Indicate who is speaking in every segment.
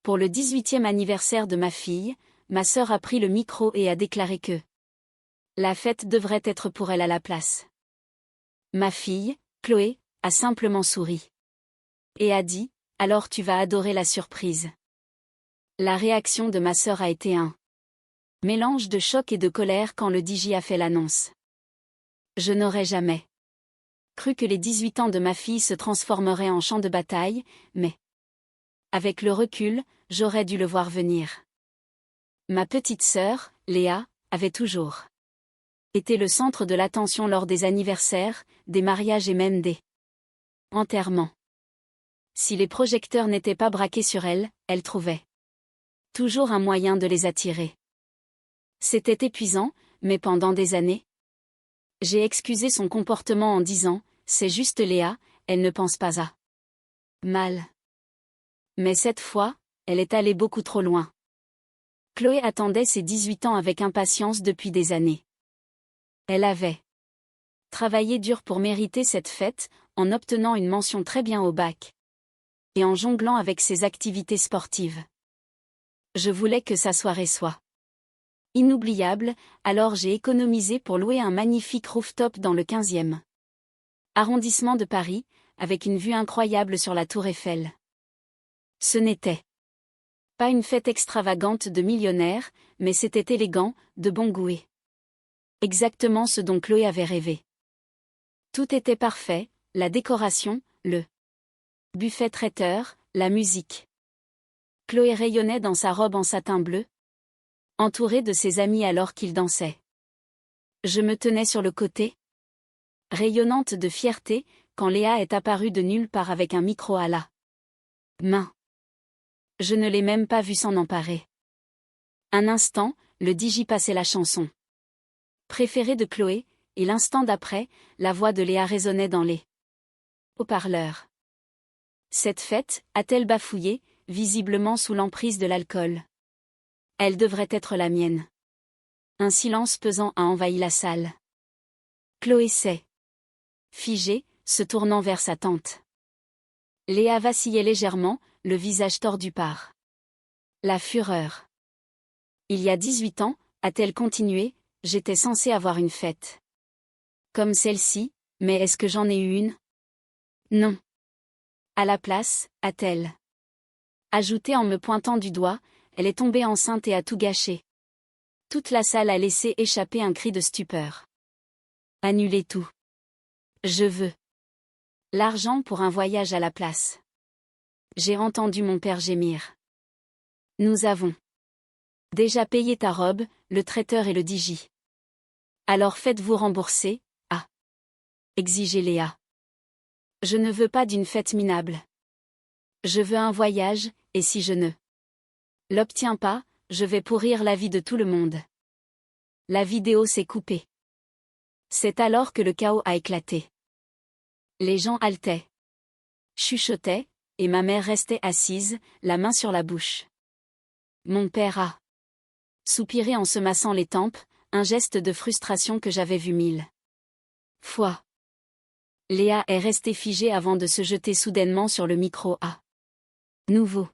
Speaker 1: Pour le 18e anniversaire de ma fille, ma sœur a pris le micro et a déclaré que la fête devrait être pour elle à la place. Ma fille, Chloé, a simplement souri. Et a dit, alors tu vas adorer la surprise. La réaction de ma sœur a été un mélange de choc et de colère quand le DJ a fait l'annonce. Je n'aurais jamais cru que les 18 ans de ma fille se transformeraient en champ de bataille, mais avec le recul, j'aurais dû le voir venir. Ma petite sœur, Léa, avait toujours été le centre de l'attention lors des anniversaires, des mariages et même des enterrements. Si les projecteurs n'étaient pas braqués sur elle, elle trouvait toujours un moyen de les attirer. C'était épuisant, mais pendant des années, j'ai excusé son comportement en disant, c'est juste Léa, elle ne pense pas à mal. Mais cette fois, elle est allée beaucoup trop loin. Chloé attendait ses 18 ans avec impatience depuis des années. Elle avait travaillé dur pour mériter cette fête, en obtenant une mention très bien au bac. Et en jonglant avec ses activités sportives. Je voulais que sa soirée soit inoubliable, alors j'ai économisé pour louer un magnifique rooftop dans le 15e arrondissement de Paris, avec une vue incroyable sur la tour Eiffel. Ce n'était pas une fête extravagante de millionnaires, mais c'était élégant, de bon goût et exactement ce dont Chloé avait rêvé. Tout était parfait, la décoration, le buffet traiteur, la musique. Chloé rayonnait dans sa robe en satin bleu, entourée de ses amis alors qu'ils dansaient. Je me tenais sur le côté, rayonnante de fierté, quand Léa est apparue de nulle part avec un micro à la main. Je ne l'ai même pas vue s'en emparer. Un instant, le DJ passait la chanson préférée de Chloé, et l'instant d'après, la voix de Léa résonnait dans les haut-parleurs. Cette fête, a-t-elle bafouillé, visiblement sous l'emprise de l'alcool. Elle devrait être la mienne. Un silence pesant a envahi la salle. Chloé s'est figée, se tournant vers sa tante. Léa vacillait légèrement, le visage tordu par la fureur. Il y a 18 ans, a-t-elle continué, j'étais censée avoir une fête comme celle-ci, mais est-ce que j'en ai eu une? Non. À la place, a-t-elle ajouté en me pointant du doigt, elle est tombée enceinte et a tout gâché. Toute la salle a laissé échapper un cri de stupeur. Annulez tout. Je veux l'argent pour un voyage à la place. J'ai entendu mon père gémir. Nous avons déjà payé ta robe, le traiteur et le DJ. Alors faites-vous rembourser, a exigé Léa. Je ne veux pas d'une fête minable. Je veux un voyage, et si je ne l'obtiens pas, je vais pourrir la vie de tout le monde. La vidéo s'est coupée. C'est alors que le chaos a éclaté. Les gens haletaient, chuchotaient, et ma mère restait assise, la main sur la bouche. Mon père a soupiré en se massant les tempes, un geste de frustration que j'avais vu 1000 fois. Léa est restée figée avant de se jeter soudainement sur le micro à nouveau.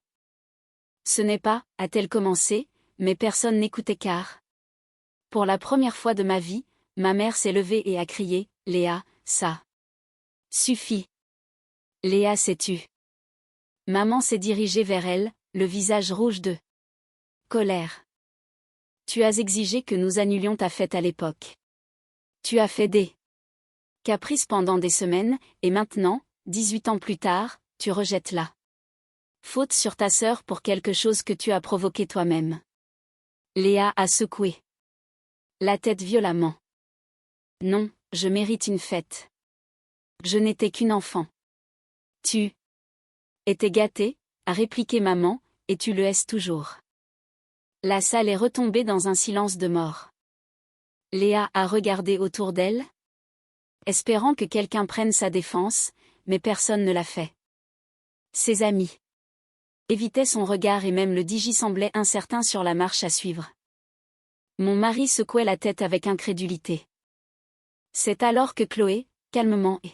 Speaker 1: Ce n'est pas, a-t-elle commencé, mais personne n'écoutait car, pour la première fois de ma vie, ma mère s'est levée et a crié, Léa, ça suffit. Léa s'est tue. Maman s'est dirigée vers elle, le visage rouge de colère. Tu as exigé que nous annulions ta fête à l'époque. Tu as fait des caprices pendant des semaines, et maintenant, 18 ans plus tard, tu rejettes la faute sur ta sœur pour quelque chose que tu as provoqué toi-même. Léa a secoué la tête violemment. Non, je mérite une fête. Je n'étais qu'une enfant. Tu étais gâtée, a répliqué maman, et tu le es toujours. La salle est retombée dans un silence de mort. Léa a regardé autour d'elle, espérant que quelqu'un prenne sa défense, mais personne ne l'a fait. Ses amis évitaient son regard et même le DJ semblait incertain sur la marche à suivre. Mon mari secouait la tête avec incrédulité. C'est alors que Chloé, calmement et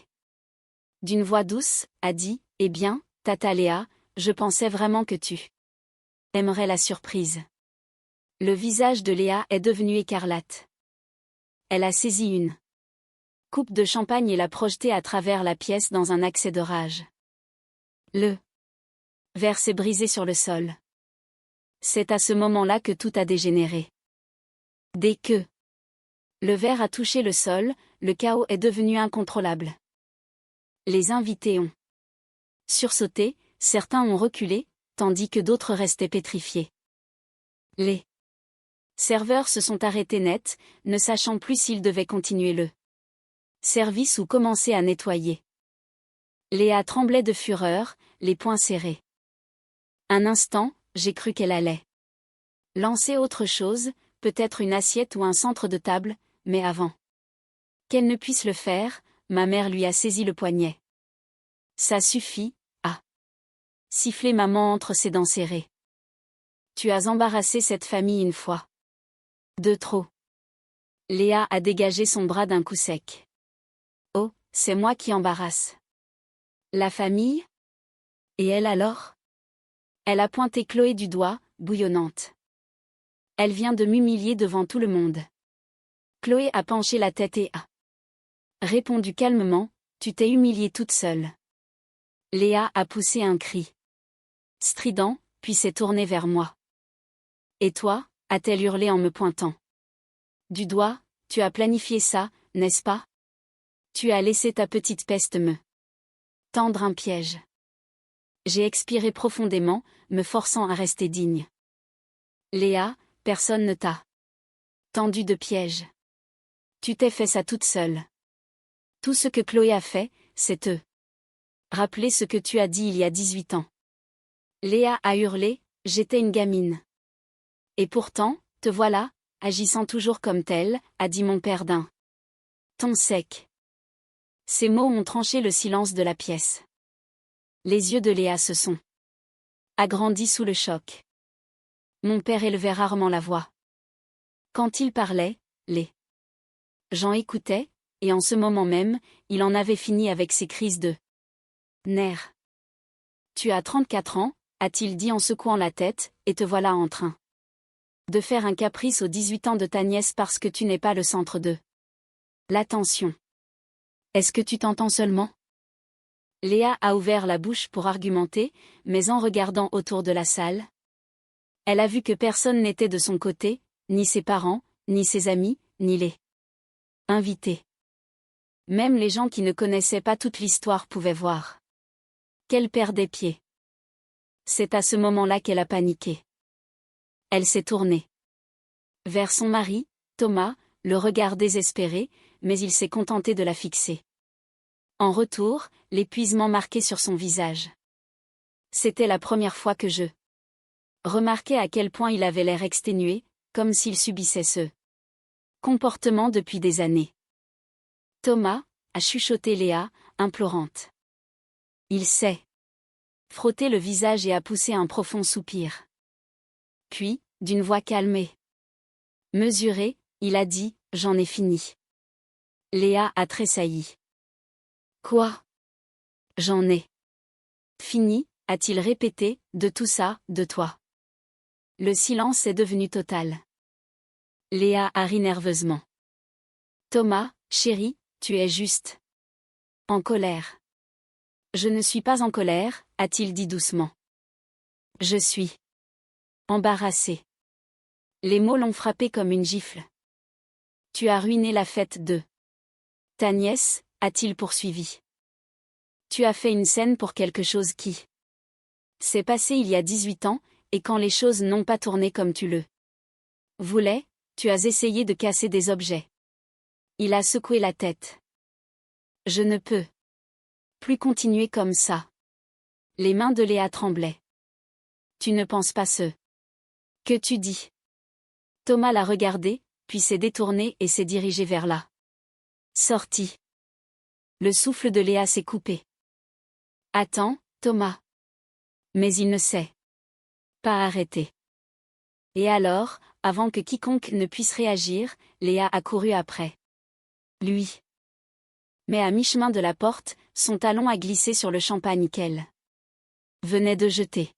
Speaker 1: d'une voix douce, a dit, eh bien, tata Léa, je pensais vraiment que tu aimerait la surprise. Le visage de Léa est devenu écarlate. Elle a saisi une coupe de champagne et l'a projetée à travers la pièce dans un accès de rage. Le verre s'est brisé sur le sol. C'est à ce moment-là que tout a dégénéré. Dès que le verre a touché le sol, le chaos est devenu incontrôlable. Les invités ont sursauté, certains ont reculé, tandis que d'autres restaient pétrifiés. Les serveurs se sont arrêtés net, ne sachant plus s'ils devaient continuer le service ou commencer à nettoyer. Léa tremblait de fureur, les poings serrés. Un instant, j'ai cru qu'elle allait lancer autre chose, peut-être une assiette ou un centre de table, mais avant qu'elle ne puisse le faire, ma mère lui a saisi le poignet. Ça suffit, a sifflé maman entre ses dents serrées. Tu as embarrassé cette famille une fois. De trop. Léa a dégagé son bras d'un coup sec. Oh, c'est moi qui embarrasse. La famille? Et elle alors? Elle a pointé Chloé du doigt, bouillonnante. Elle vient de m'humilier devant tout le monde. Chloé a penché la tête et a répondu calmement, tu t'es humiliée toute seule. Léa a poussé un cri strident, puis s'est tournée vers moi. Et toi, a-t-elle hurlé en me pointant du doigt, tu as planifié ça, n'est-ce pas? Tu as laissé ta petite peste me tendre un piège. J'ai expiré profondément, me forçant à rester digne. Léa, personne ne t'a tendu de piège. Tu t'es fait ça toute seule. Tout ce que Chloé a fait, c'est te rappeler ce que tu as dit il y a 18 ans. Léa a hurlé, j'étais une gamine. Et pourtant, te voilà, agissant toujours comme telle, a dit mon père d'un ton sec. Ces mots ont tranché le silence de la pièce. Les yeux de Léa se sont agrandis sous le choc. Mon père élevait rarement la voix. Quand il parlait, les gens écoutaient, et en ce moment même, il en avait fini avec ses crises de nerfs. Tu as 34 ans, a-t-il dit en secouant la tête, et te voilà en train de faire un caprice aux 18 ans de ta nièce parce que tu n'es pas le centre de l'attention. Est-ce que tu t'entends seulement? Léa a ouvert la bouche pour argumenter, mais en regardant autour de la salle, elle a vu que personne n'était de son côté, ni ses parents, ni ses amis, ni les invités. Même les gens qui ne connaissaient pas toute l'histoire pouvaient voir qu'elle perdait pied. C'est à ce moment-là qu'elle a paniqué. Elle s'est tournée vers son mari, Thomas, le regard désespéré, mais il s'est contenté de la fixer. En retour, l'épuisement marqué sur son visage. C'était la première fois que je remarquais à quel point il avait l'air exténué, comme s'il subissait ce comportement depuis des années. Thomas, a chuchoté Léa, implorante. Il s'est frotté le visage et a poussé un profond soupir. Puis, d'une voix calme et mesurée, il a dit, j'en ai fini. Léa a tressailli. Quoi? J'en ai fini, a-t-il répété, de tout ça, de toi. Le silence est devenu total. Léa a ri nerveusement. Thomas, chéri, tu es juste en colère. Je ne suis pas en colère, a-t-il dit doucement. Je suis embarrassé. Les mots l'ont frappé comme une gifle. Tu as ruiné la fête de ta nièce, a-t-il poursuivi. Tu as fait une scène pour quelque chose qui s'est passé il y a 18 ans, et quand les choses n'ont pas tourné comme tu le voulais, tu as essayé de casser des objets. Il a secoué la tête. Je ne peux plus continuer comme ça. Les mains de Léa tremblaient. Tu ne penses pas ce que tu dis. Thomas l'a regardé, puis s'est détourné et s'est dirigé vers la sortie. Le souffle de Léa s'est coupé. Attends, Thomas. Mais il ne s'est pas arrêté. Et alors, avant que quiconque ne puisse réagir, Léa a couru après lui. Mais à mi-chemin de la porte, son talon a glissé sur le champagne qu'elle venait de jeter.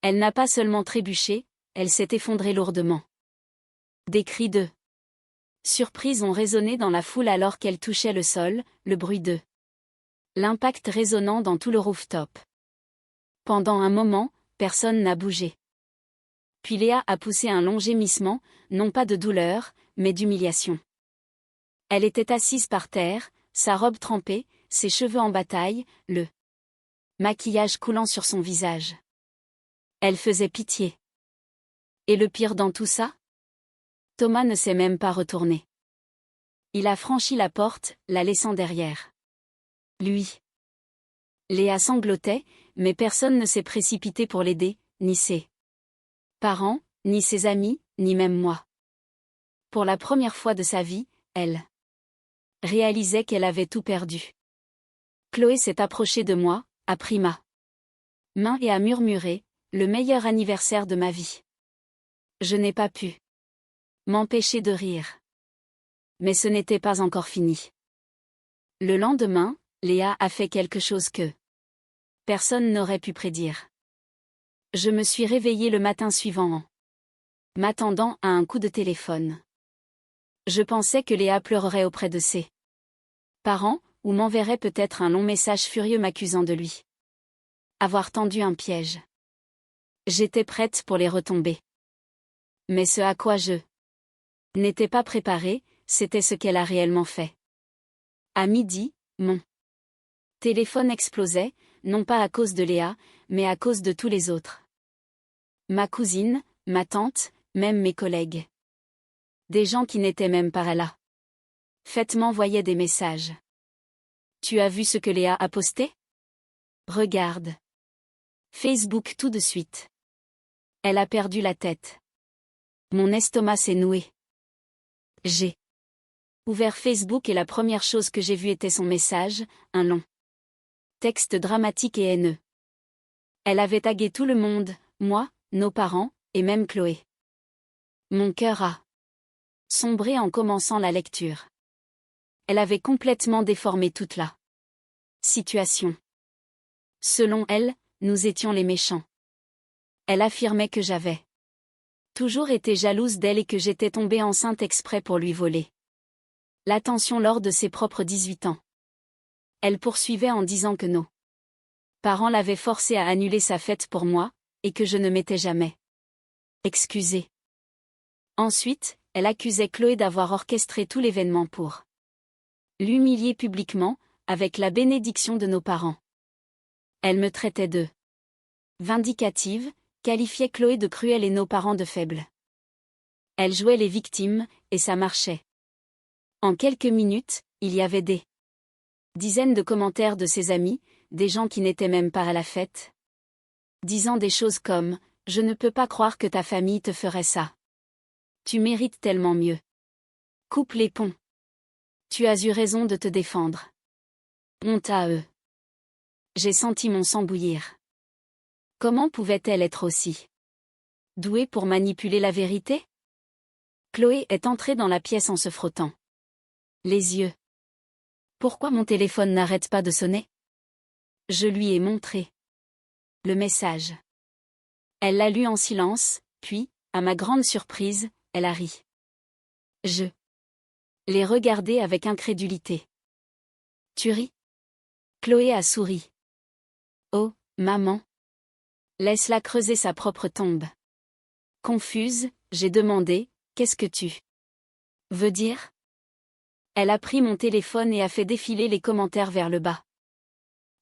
Speaker 1: Elle n'a pas seulement trébuché, elle s'est effondrée lourdement. Des cris de surprise ont résonné dans la foule alors qu'elle touchait le sol, le bruit de l'impact résonnant dans tout le rooftop. Pendant un moment, personne n'a bougé. Puis Léa a poussé un long gémissement, non pas de douleur, mais d'humiliation. Elle était assise par terre, sa robe trempée, ses cheveux en bataille, le maquillage coulant sur son visage. Elle faisait pitié. Et le pire dans tout ça? Thomas ne s'est même pas retourné. Il a franchi la porte, la laissant derrière lui. Léa sanglotait, mais personne ne s'est précipité pour l'aider, ni ses parents, ni ses amis, ni même moi. Pour la première fois de sa vie, elle réalisait qu'elle avait tout perdu. Chloé s'est approchée de moi, a pris ma main et a murmuré, « Le meilleur anniversaire de ma vie. » Je n'ai pas pu m'empêcher de rire. Mais ce n'était pas encore fini. Le lendemain, Léa a fait quelque chose que personne n'aurait pu prédire. Je me suis réveillée le matin suivant en m'attendant à un coup de téléphone. Je pensais que Léa pleurerait auprès de ses parents, ou m'enverrait peut-être un long message furieux m'accusant de lui avoir tendu un piège. J'étais prête pour les retombées. Mais ce à quoi je n'étais pas préparée, c'était ce qu'elle a réellement fait. À midi, mon téléphone explosait, non pas à cause de Léa, mais à cause de tous les autres. Ma cousine, ma tante, même mes collègues. Des gens qui n'étaient même pas là. Faites m'envoyer des messages. Tu as vu ce que Léa a posté? Regarde. Facebook tout de suite. Elle a perdu la tête. Mon estomac s'est noué. J'ai ouvert Facebook et la première chose que j'ai vue était son message, un long texte dramatique et haineux. Elle avait tagué tout le monde, moi, nos parents, et même Chloé. Mon cœur a sombré en commençant la lecture. Elle avait complètement déformé toute la situation. Selon elle, nous étions les méchants. Elle affirmait que j'avais toujours été jalouse d'elle et que j'étais tombée enceinte exprès pour lui voler l'attention lors de ses propres 18 ans. Elle poursuivait en disant que nos parents l'avaient forcée à annuler sa fête pour moi, et que je ne m'étais jamais excusée. Ensuite, elle accusait Chloé d'avoir orchestré tout l'événement pour l'humilier publiquement, avec la bénédiction de nos parents. Elle me traitait de vindicative, qualifiait Chloé de cruelle et nos parents de faibles. Elle jouait les victimes, et ça marchait. En quelques minutes, il y avait des dizaines de commentaires de ses amis, des gens qui n'étaient même pas à la fête, disant des choses comme « Je ne peux pas croire que ta famille te ferait ça. Tu mérites tellement mieux. Coupe les ponts. Tu as eu raison de te défendre. Honte à eux. » J'ai senti mon sang bouillir. Comment pouvait-elle être aussi douée pour manipuler la vérité? Chloé est entrée dans la pièce en se frottant les yeux. Pourquoi mon téléphone n'arrête pas de sonner? Je lui ai montré le message. Elle l'a lu en silence, puis, à ma grande surprise, elle a ri. Je l'ai regardée avec incrédulité. Tu ris? Chloé a souri. Oh, maman. Laisse-la creuser sa propre tombe. Confuse, j'ai demandé, qu'est-ce que tu veux dire? Elle a pris mon téléphone et a fait défiler les commentaires vers le bas.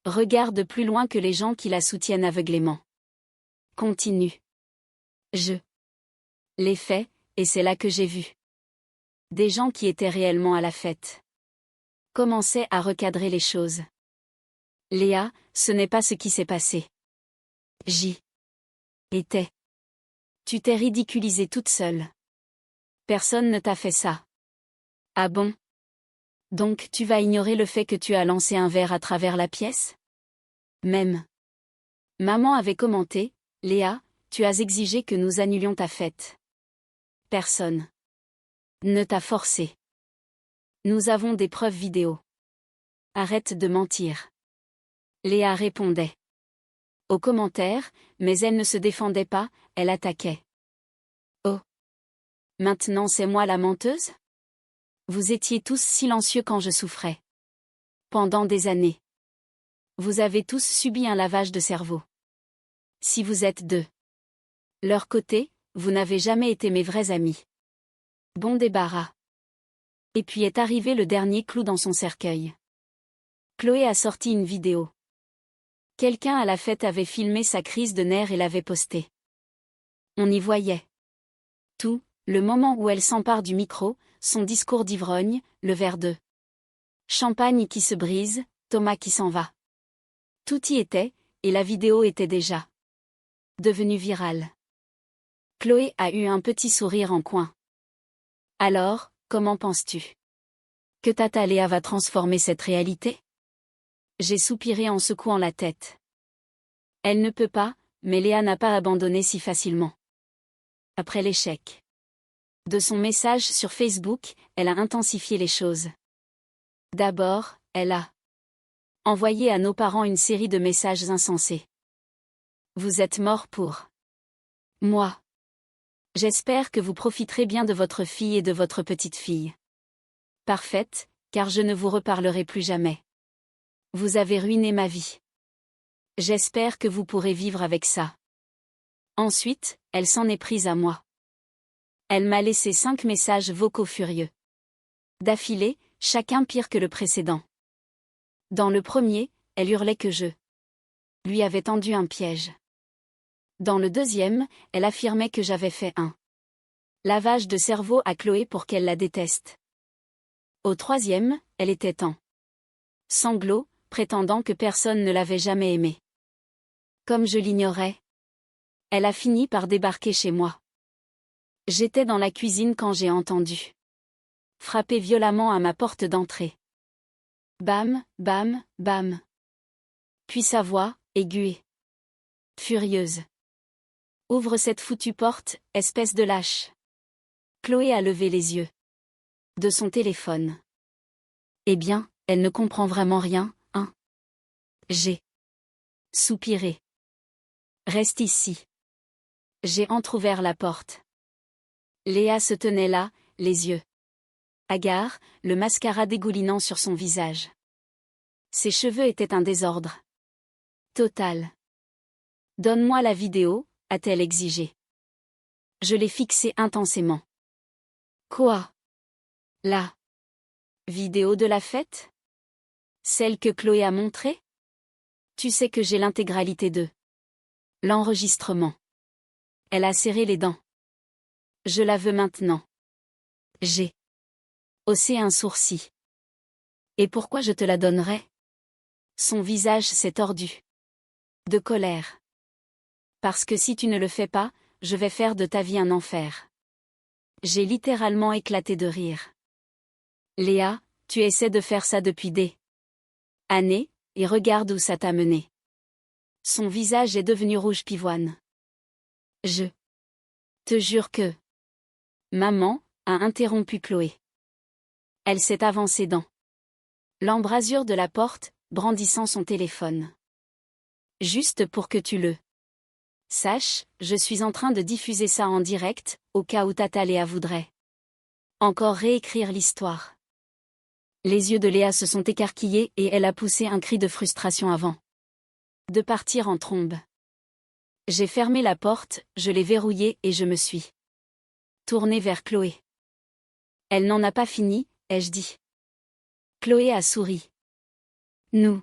Speaker 1: Regarde plus loin que les gens qui la soutiennent aveuglément. Continue. Je l'ai fait, et c'est là que j'ai vu des gens qui étaient réellement à la fête. Commençaient à recadrer les choses. Léa, ce n'est pas ce qui s'est passé. J'y étais. Tu t'es ridiculisée toute seule. Personne ne t'a fait ça. Ah bon? Donc tu vas ignorer le fait que tu as lancé un verre à travers la pièce? Même. Maman avait commenté, Léa, tu as exigé que nous annulions ta fête. Personne ne t'a forcé. Nous avons des preuves vidéo. Arrête de mentir. Léa répondait. Aux commentaires, mais elle ne se défendait pas, elle attaquait. Oh. Maintenant c'est moi la menteuse? Vous étiez tous silencieux quand je souffrais. Pendant des années. Vous avez tous subi un lavage de cerveau. Si vous êtes de leur côté, vous n'avez jamais été mes vrais amis. Bon débarras. Et puis est arrivé le dernier clou dans son cercueil. Chloé a sorti une vidéo. Quelqu'un à la fête avait filmé sa crise de nerfs et l'avait postée. On y voyait tout, le moment où elle s'empare du micro, son discours d'ivrogne, le verre de champagne qui se brise, Thomas qui s'en va. Tout y était, et la vidéo était déjà devenue virale. Chloé a eu un petit sourire en coin. Alors, comment penses-tu que Tata Léa va transformer cette réalité? J'ai soupiré en secouant la tête. Elle ne peut pas, mais Léa n'a pas abandonné si facilement. Après l'échec de son message sur Facebook, elle a intensifié les choses. D'abord, elle a envoyé à nos parents une série de messages insensés. Vous êtes morts pour moi. J'espère que vous profiterez bien de votre fille et de votre petite-fille. Parfaite, car je ne vous reparlerai plus jamais. Vous avez ruiné ma vie. J'espère que vous pourrez vivre avec ça. Ensuite, elle s'en est prise à moi. Elle m'a laissé 5 messages vocaux furieux. D'affilée, chacun pire que le précédent. Dans le premier, elle hurlait que je lui avais tendu un piège. Dans le deuxième, elle affirmait que j'avais fait un lavage de cerveau à Chloé pour qu'elle la déteste. Au troisième, elle était en sanglots, prétendant que personne ne l'avait jamais aimée. Comme je l'ignorais, elle a fini par débarquer chez moi. J'étais dans la cuisine quand j'ai entendu frapper violemment à ma porte d'entrée. Bam, bam, bam. Puis sa voix, aiguë et furieuse. Ouvre cette foutue porte, espèce de lâche. Chloé a levé les yeux de son téléphone. Eh bien, elle ne comprend vraiment rien, hein? J'ai soupiré. Reste ici. J'ai entrouvert la porte. Léa se tenait là, les yeux hagards, le mascara dégoulinant sur son visage. Ses cheveux étaient un désordre total. Donne-moi la vidéo, a-t-elle exigé. Je l'ai fixée intensément. Quoi? La vidéo de la fête? Celle que Chloé a montrée? Tu sais que j'ai l'intégralité de l'enregistrement. Elle a serré les dents. Je la veux maintenant. J'ai haussé un sourcil. Et pourquoi je te la donnerais? Son visage s'est tordu de colère. Parce que si tu ne le fais pas, je vais faire de ta vie un enfer. J'ai littéralement éclaté de rire. Léa, tu essaies de faire ça depuis des années, et regarde où ça t'a mené. Son visage est devenu rouge pivoine. Je te jure que maman a interrompu Chloé. Elle s'est avancée dans l'embrasure de la porte, brandissant son téléphone. Juste pour que tu le saches, je suis en train de diffuser ça en direct, au cas où Tata Léa voudrait encore réécrire l'histoire. Les yeux de Léa se sont écarquillés et elle a poussé un cri de frustration avant de partir en trombe. J'ai fermé la porte, je l'ai verrouillée et je me suis tournée vers Chloé. Elle n'en a pas fini, ai-je dit. Chloé a souri. Nous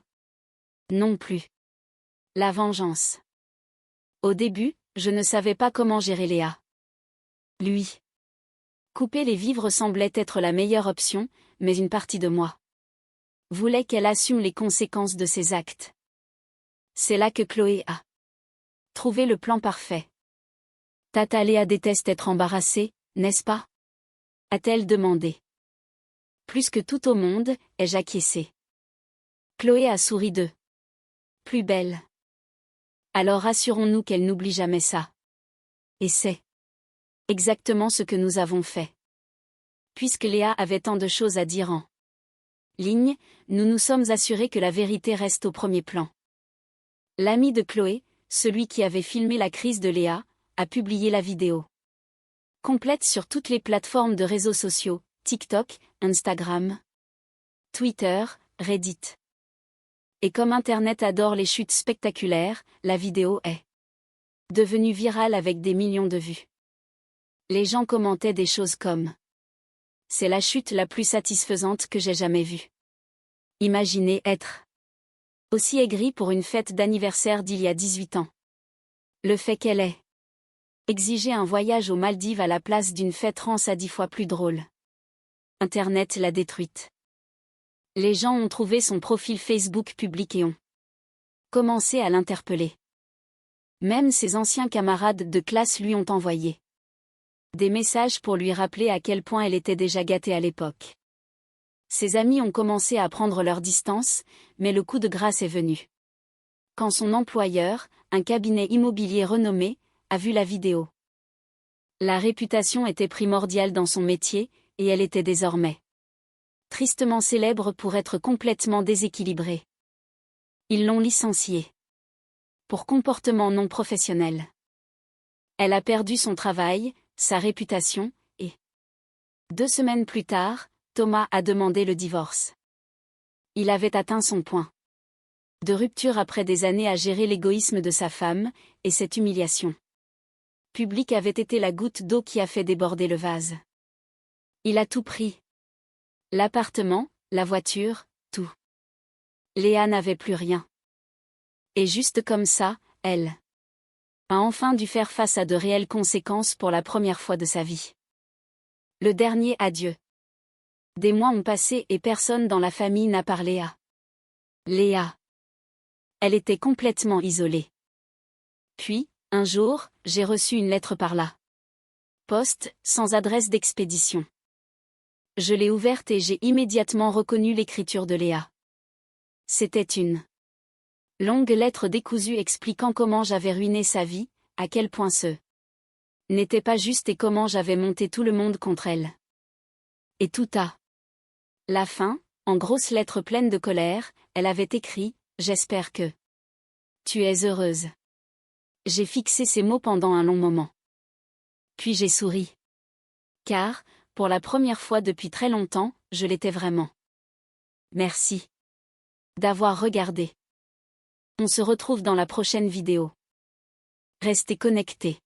Speaker 1: non plus. La vengeance. Au début, je ne savais pas comment gérer Léa. Lui. Couper les vivres semblait être la meilleure option, mais une partie de moi voulait qu'elle assume les conséquences de ses actes. C'est là que Chloé a trouvé le plan parfait. Tata Léa déteste être embarrassée, n'est-ce pas? A-t-elle demandé. Plus que tout au monde, ai-je acquiescé. Chloé a souri de plus belle. Alors assurons-nous qu'elle n'oublie jamais ça. Et c'est exactement ce que nous avons fait. Puisque Léa avait tant de choses à dire en ligne, nous nous sommes assurés que la vérité reste au premier plan. L'ami de Chloé, celui qui avait filmé la crise de Léa, a publié la vidéo. Complète sur toutes les plateformes de réseaux sociaux, TikTok, Instagram, Twitter, Reddit. Et comme Internet adore les chutes spectaculaires, la vidéo est devenue virale avec des millions de vues. Les gens commentaient des choses comme: c'est la chute la plus satisfaisante que j'ai jamais vue. Imaginez être aussi aigri pour une fête d'anniversaire d'il y a 18 ans. Le fait qu'elle ait exigé un voyage aux Maldives à la place d'une fête rend ça 10 fois plus drôle. Internet l'a détruite. Les gens ont trouvé son profil Facebook public et ont commencé à l'interpeller. Même ses anciens camarades de classe lui ont envoyé des messages pour lui rappeler à quel point elle était déjà gâtée à l'époque. Ses amis ont commencé à prendre leur distance, mais le coup de grâce est venu quand son employeur, un cabinet immobilier renommé, a vu la vidéo. La réputation était primordiale dans son métier, et elle était désormais tristement célèbre pour être complètement déséquilibrée. Ils l'ont licenciée pour comportement non professionnel. Elle a perdu son travail, sa réputation, et 2 semaines plus tard, Thomas a demandé le divorce. Il avait atteint son point de rupture après des années à gérer l'égoïsme de sa femme, et cette humiliation publique avait été la goutte d'eau qui a fait déborder le vase. Il a tout pris. L'appartement, la voiture, tout. Léa n'avait plus rien. Et juste comme ça, elle a enfin dû faire face à de réelles conséquences pour la première fois de sa vie. Le dernier adieu. Des mois ont passé et personne dans la famille n'a parlé à Léa. Elle était complètement isolée. Puis, un jour, j'ai reçu une lettre par la poste, sans adresse d'expédition. Je l'ai ouverte et j'ai immédiatement reconnu l'écriture de Léa. C'était une longue lettre décousue expliquant comment j'avais ruiné sa vie, à quel point ce n'était pas juste et comment j'avais monté tout le monde contre elle. Et tout à la fin, en grosses lettres pleines de colère, elle avait écrit: j'espère que tu es heureuse. J'ai fixé ces mots pendant un long moment. Puis j'ai souri. Car, pour la première fois depuis très longtemps, je l'étais vraiment. Merci d'avoir regardé. On se retrouve dans la prochaine vidéo. Restez connectés.